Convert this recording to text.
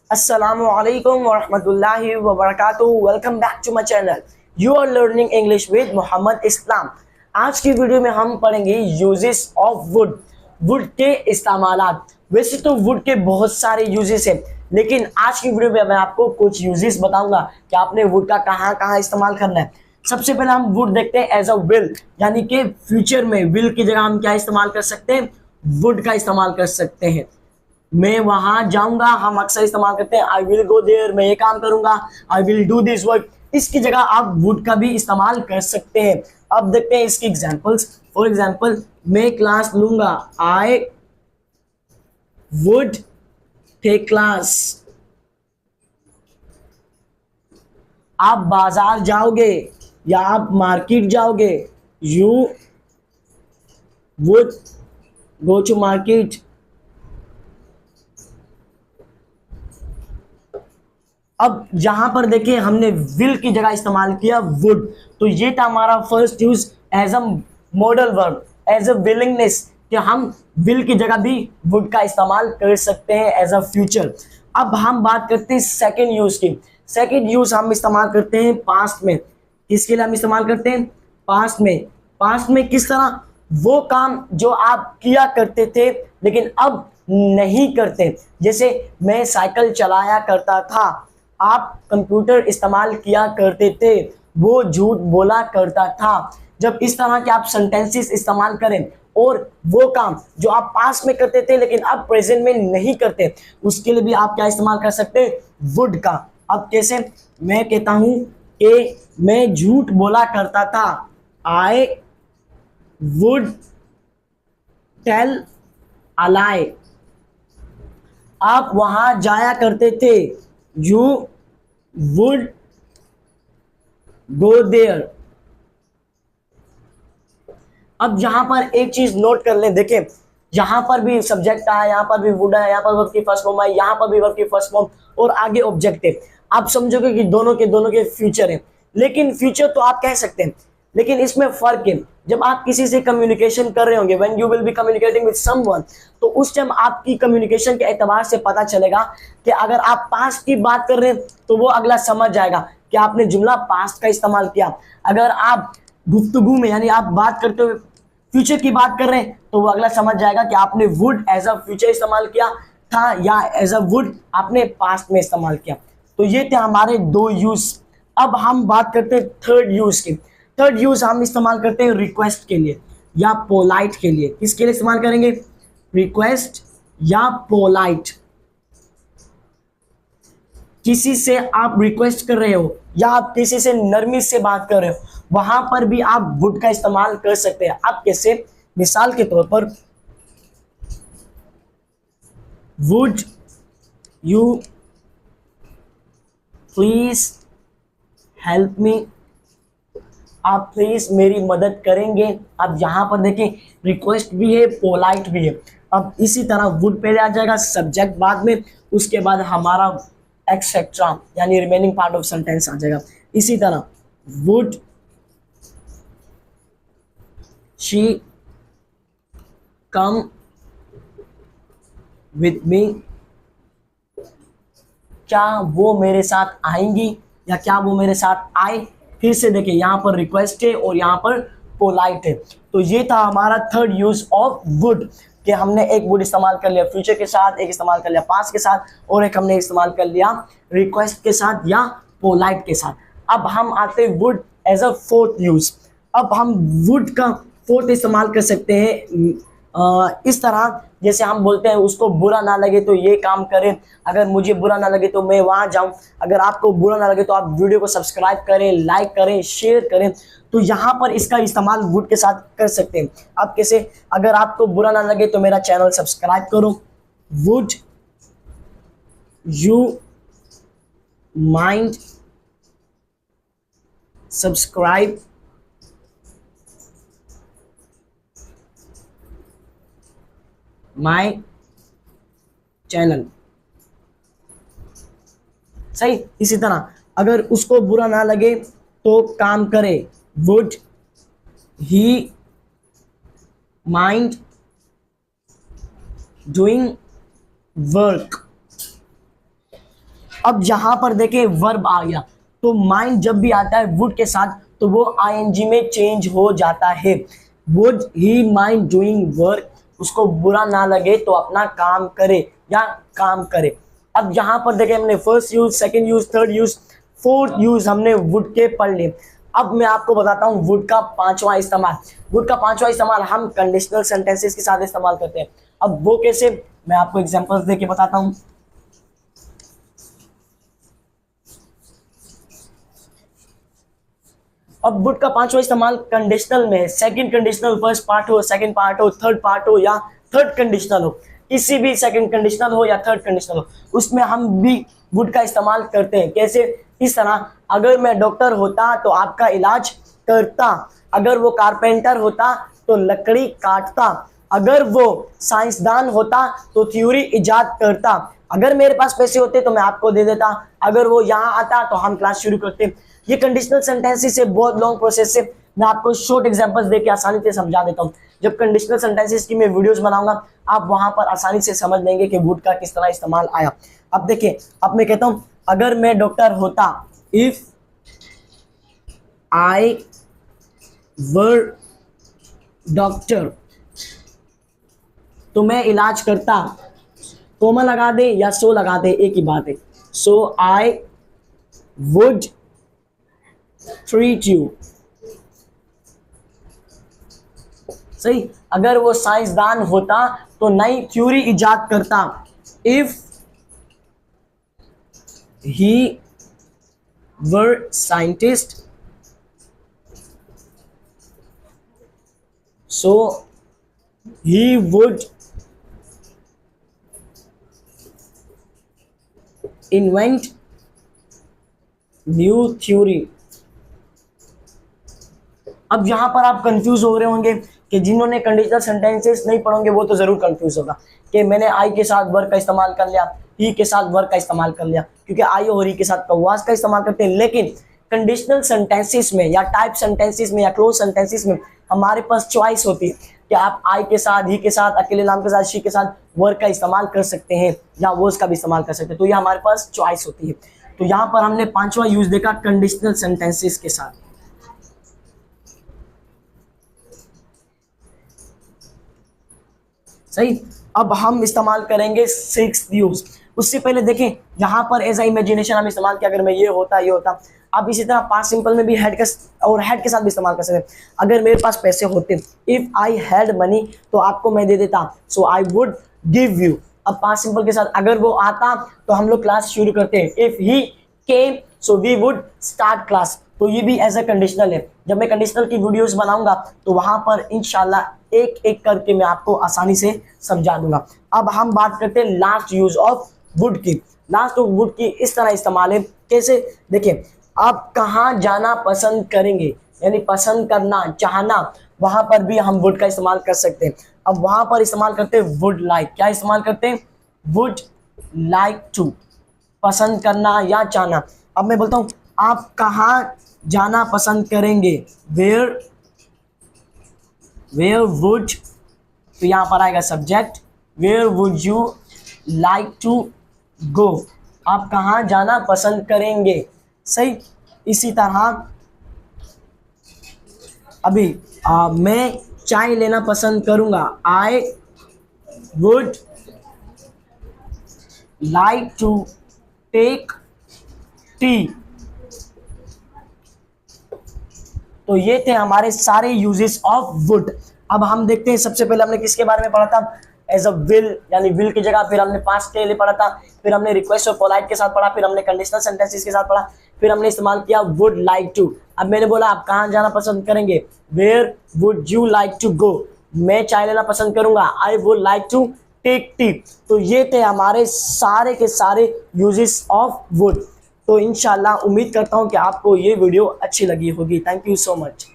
Assalamualaikum warahmatullahi wabarakatuh. Welcome back to my channel. You are learning English with Mohammad इस्लाम. आज की video में हम पढ़ेंगे यूजेस ऑफ वुड. वुड के इस्तेमालात. वैसे तो वुड के बहुत सारे यूजेस हैं, लेकिन आज की वीडियो में मैं आपको कुछ यूजेस बताऊंगा कि आपने वुड का कहाँ कहाँ इस्तेमाल करना है. सबसे पहले हम वुड देखते हैं एज अ विल, यानी कि फ्यूचर में विल की जगह हम क्या इस्तेमाल कर सकते हैं, वुड का इस्तेमाल कर सकते हैं. मैं वहां जाऊंगा, हम अक्सर इस्तेमाल करते हैं आई विल गो देयर, मैं ये काम करूंगा, I will do this work. इसकी जगह आप वुड का भी इस्तेमाल कर सकते हैं. अब देखते हैं इसकी एग्जांपल्स. फॉर एग्जांपल, मैं क्लास लूंगा, आई वुड टेक क्लास. आप बाजार जाओगे या आप मार्केट जाओगे, you would go to market. अब यहां पर देखिए हमने विल की जगह इस्तेमाल किया वुड, तो ये था हमारा first use as a modal verb, as a willingness, कि हम विल की जगह भी वुड का इस्तेमाल कर सकते हैं एज अ फ्यूचर. अब हम बात करते हैं सेकेंड यूज की. सेकेंड यूज हम इस्तेमाल करते हैं पास्ट में. किसके लिए हम इस्तेमाल करते हैं? पास्ट में. पास्ट में किस तरह? वो काम जो आप किया करते थे लेकिन अब नहीं करते. जैसे मैं साइकिल चलाया करता था, आप कंप्यूटर इस्तेमाल किया करते थे, वो झूठ बोला करता था. जब इस तरह के आप सेंटेंसेस इस्तेमाल करें और वो काम जो आप पास्ट में करते थे लेकिन अब प्रेजेंट में नहीं करते, उसके लिए भी आप क्या इस्तेमाल कर सकते हैं? वुड का. अब कैसे? मैं कहता हूं कि मैं झूठ बोला करता था, आई वुड टेल अ लाई. आप वहां जाया करते थे, यू वुड गो देयर. अब यहां पर एक चीज नोट कर लें, देखें यहां पर भी सब्जेक्ट आया, यहां पर भी वुड है, यहां पर वर्ब की फर्स्ट फॉर्म है, यहां पर भी वर्ब की फर्स्ट फॉर्म और आगे ऑब्जेक्ट है. आप समझोगे कि दोनों के फ्यूचर है, लेकिन फ्यूचर तो आप कह सकते हैं, लेकिन इसमें फर्क है. जब आप किसी से कम्युनिकेशन कर रहे होंगे, when you will be communicating with someone, तो उस टाइम आपकी कम्युनिकेशन के एतबार से पता चलेगा कि अगर आप पास्ट की बात कर रहे हैं तो वो अगला समझ जाएगा कि आपने जुमला पास्ट का इस्तेमाल किया. अगर आप गुफ्तगू में यानी आप बात करते हुए फ्यूचर की बात कर रहे हैं तो वो अगला समझ जाएगा कि आपने वुड एज अ फ्यूचर इस्तेमाल किया था या एज अ वुड आपने पास्ट में इस्तेमाल किया. तो ये थे हमारे दो यूज. अब हम बात करते हैं थर्ड यूज की. थर्ड यूज हम इस्तेमाल करते हैं रिक्वेस्ट के लिए या पोलाइट के लिए. किसके लिए इस्तेमाल करेंगे? रिक्वेस्ट या पोलाइट. किसी से आप रिक्वेस्ट कर रहे हो या आप किसी से नरमी से बात कर रहे हो, वहां पर भी आप वुड का इस्तेमाल कर सकते हैं. आप कैसे? मिसाल के तौर पर, would you please help me. आप प्लीज मेरी मदद करेंगे. अब यहां पर देखिए रिक्वेस्ट भी है, पोलाइट भी है. अब इसी तरह वुड पहले आ जाएगा, सब्जेक्ट बाद में, उसके बाद हमारा एक्सेट्रा यानी रिमेनिंग पार्ट ऑफ सेंटेंस आ जाएगा. इसी तरह would she come with me. क्या वो मेरे साथ आएंगी या क्या वो मेरे साथ आए. फिर से देखिए यहाँ पर रिक्वेस्ट है और यहाँ पर पोलाइट है. तो ये था हमारा थर्ड यूज ऑफ वुड, कि हमने एक वुड इस्तेमाल कर लिया फ्यूचर के साथ, एक इस्तेमाल कर लिया पास्ट के साथ और एक हमने इस्तेमाल कर लिया रिक्वेस्ट के साथ या पोलाइट के साथ. अब हम आते हैं would as a fourth use. अब हम वुड का फोर्थ इस्तेमाल कर सकते हैं इस तरह, जैसे हम बोलते हैं उसको बुरा ना लगे तो ये काम करें, अगर मुझे बुरा ना लगे तो मैं वहां जाऊं, अगर आपको बुरा ना लगे तो आप वीडियो को सब्सक्राइब करें, लाइक करें, शेयर करें. तो यहाँ पर इसका इस्तेमाल वुड के साथ कर सकते हैं. आप कैसे? अगर आपको बुरा ना लगे तो मेरा चैनल सब्सक्राइब करो. Would you mind subscribe my channel. सही. इसी तरह अगर उसको बुरा ना लगे तो काम करे, would he mind doing work. अब यहाँ पर देखें वर्ब आ गया, तो माइंड जब भी आता है वुड के साथ तो वो आईएनजी में चेंज हो जाता है। Would he mind doing work, उसको बुरा ना लगे तो अपना काम करे या काम करे। अब यहाँ पर देखें हमने first use, second use, third use, fourth use हमने वुड के पढ़ लिए। अब मैं आपको बताता हूँ वुड का पांचवा इस्तेमाल। वुड का पांचवा इस्तेमाल हम कंडीशनल सेंटेंसेस के साथ इस्तेमाल करते हैं। अब वो कैसे, मैं आपको एग्जांपल्स देके बताता हूँ। अब वुड का पांचवा इस्तेमाल कंडीशनल में, सेकंड कंडीशनल, फर्स्ट पार्ट हो, सेकंड पार्ट हो, थर्ड पार्ट हो या थर्ड कंडीशनल हो, किसी भी सेकंड कंडीशनल हो या थर्ड कंडीशनल हो, उसमें हम भी वुड का इस्तेमाल करते हैं। कैसे? इस तरह, अगर मैं डॉक्टर होता तो आपका इलाज करता, अगर वो कारपेंटर होता तो लकड़ी काटता, अगर वो साइंसदान होता तो थ्योरी इजाद करता, अगर मेरे पास पैसे होते तो मैं आपको दे देता, अगर वो यहाँ आता तो हम क्लास शुरू करते। ये कंडीशनल सेंटेंसेस से बहुत लॉन्ग प्रोसेस से मैं आपको शॉर्ट एग्जांपल्स देके आसानी से समझा देता हूँ। जब कंडीशनल सेंटेंसेस की मैं वीडियोस बनाऊंगा आप वहां पर आसानी से समझ लेंगे कि वुड का किस तरह इस्तेमाल आया। अब देखिए, अब मैं कहता हूं अगर मैं डॉक्टर होता, इफ आई वर डॉक्टर, तो मैं इलाज करता, कोमा लगा दे या सो लगा दे, एक ही बात है। सो आई वुड ट्रीट यू। सही। अगर वो साइंसदान होता तो नई थ्योरी इजाद करता, if he were scientist so he would invent new theory. अब यहां पर आप कंफ्यूज हो रहे होंगे कि जिन्होंने कंडीशनल सेंटेंसेस नहीं पढ़ोगे वो तो जरूर कंफ्यूज होगा कि मैंने आई के साथ वर्ब का इस्तेमाल कर लिया, ही के साथ वर्ब का इस्तेमाल कर लिया, क्योंकि आई और ही के साथ वाज का इस्तेमाल करते हैं। लेकिन कंडीशनल सेंटेंसेस में या टाइप सेंटेंसेस में या क्लोज सेंटेंसेस में हमारे पास चॉइस होती है कि आप आई के साथ, ही के साथ, अकेले नाम के साथ, शी के साथ वर्ब का इस्तेमाल कर सकते हैं या वॉज का भी इस्तेमाल कर सकते हैं। तो ये हमारे पास चॉइस होती है। तो यहाँ पर हमने पांचवा यूज देखा कंडीशनल सेंटेंसेस के साथ। सही। अब हम इस्तेमाल करेंगे सिक्स्थ यूज। उससे पहले देखें यहाँ पर एज अ इमेजिनेशन हम इस्तेमाल किया, अगर मैं ये होता ये होता। अब इसी तरह पास्ट सिंपल में भी हेड का और हेड के साथ भी इस्तेमाल कर सकते हैं। अगर मेरे पास पैसे होते, इफ आई हैड मनी, तो आपको मैं दे देता, सो आई वुड गिव यू। अब पास्ट सिंपल के साथ अगर वो आता तो हम लोग क्लास शुरू करते हैं, if he came so we would start class. तो ये भी एज अ कंडीशनल है। जब मैं कंडीशनल की वीडियोस बनाऊंगा तो वहां पर इंशाल्लाह एक एक करके मैं आपको आसानी से समझा दूंगा। अब हम बात करते हैं लास्ट यूज ऑफ वुड की। लास्ट ऑफ वुड की इस तरह इस्तेमाल है, कैसे? देखिए, आप कहाँ जाना पसंद करेंगे, यानी पसंद करना, चाहना, वहां पर भी हम वुड का इस्तेमाल कर सकते हैं। अब वहां पर इस्तेमाल करते हैं वुड लाइक। क्या इस्तेमाल करते हैं? वुड लाइक टू, पसंद करना या चाहना। अब मैं बोलता हूं आप कहाँ जाना पसंद करेंगे, वेयर वुड, तो यहां पर आएगा subject, where would you like to go, आप कहाँ जाना पसंद करेंगे। सही। इसी तरह अभी मैं चाय लेना पसंद करूंगा, I would like to take tea. तो ये थे हमारे सारे यूजेस ऑफ वुड। अब हम देखते हैं, सबसे पहले हमने किसके बारे में पढ़ा था? एज अ विल, यानी विल की जगह फिर हमने पास्ट के लिए पढ़ा था, फिर हमने रिक्वेस्ट और पोलाइट के साथ पढ़ा, फिर हमने कंडीशनल सेंटेंसेस के साथ पढ़ा, फिर हमने इस्तेमाल किया वुड लाइक टू। अब मैंने बोला आप कहाँ जाना पसंद करेंगे, where would you like to go, मैं चाय लेना पसंद करूंगा, I would like to take tea. तो ये थे हमारे सारे के सारे यूजेस ऑफ वुड। तो इंशाल्लाह उम्मीद करता हूँ कि आपको ये वीडियो अच्छी लगी होगी। Thank you so much.